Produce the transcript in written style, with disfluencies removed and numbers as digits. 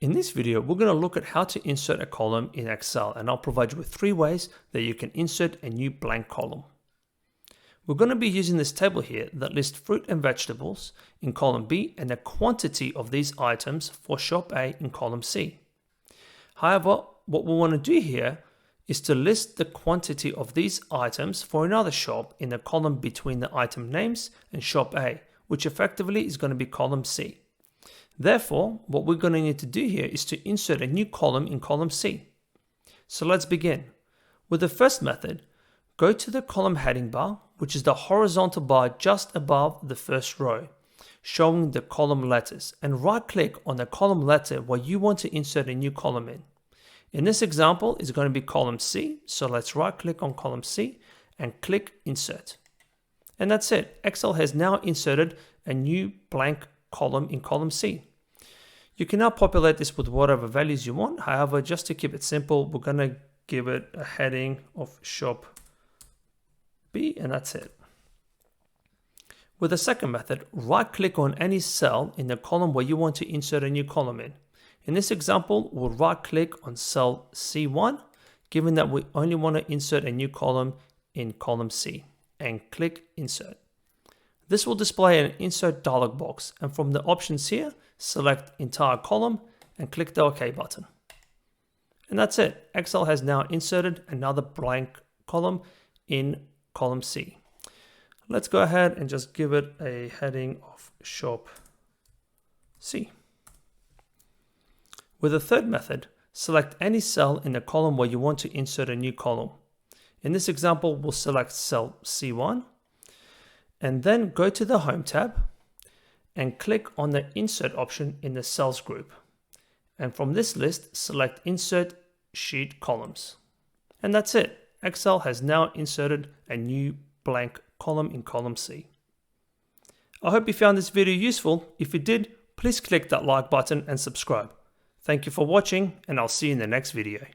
In this video, we're going to look at how to insert a column in Excel, and I'll provide you with 3 ways that you can insert a new blank column. We're going to be using this table here that lists fruit and vegetables in column B and the quantity of these items for shop A in column C. However, what we want to do here is to list the quantity of these items for another shop in the column between the item names and shop A, which effectively is going to be column C. Therefore, what we're going to need to do here is to insert a new column in column C. So let's begin. With the first method, go to the column heading bar, which is the horizontal bar just above the first row, showing the column letters, and right-click on the column letter where you want to insert a new column in. In this example, it's going to be column C, so let's right-click on column C and click Insert. And that's it. Excel has now inserted a new blank column in column C. You can now populate this with whatever values you want. However, just to keep it simple, we're going to give it a heading of shop B, and that's it. With the second method, right-click on any cell in the column where you want to insert a new column in. In this example, we'll right-click on cell C1, given that we only want to insert a new column in column C, and click Insert. This will display an Insert dialog box, and from the options here, select Entire Column and click the OK button. And that's it. Excel has now inserted another blank column in column C. Let's go ahead and just give it a heading of Shop C. With the third method, select any cell in the column where you want to insert a new column. In this example, we'll select cell C1 and then go to the Home tab and click on the Insert option in the Cells group. And from this list, select Insert Sheet Columns. And that's it. Excel has now inserted a new blank column in column C. I hope you found this video useful. If you did, please click that like button and subscribe. Thank you for watching, and I'll see you in the next video.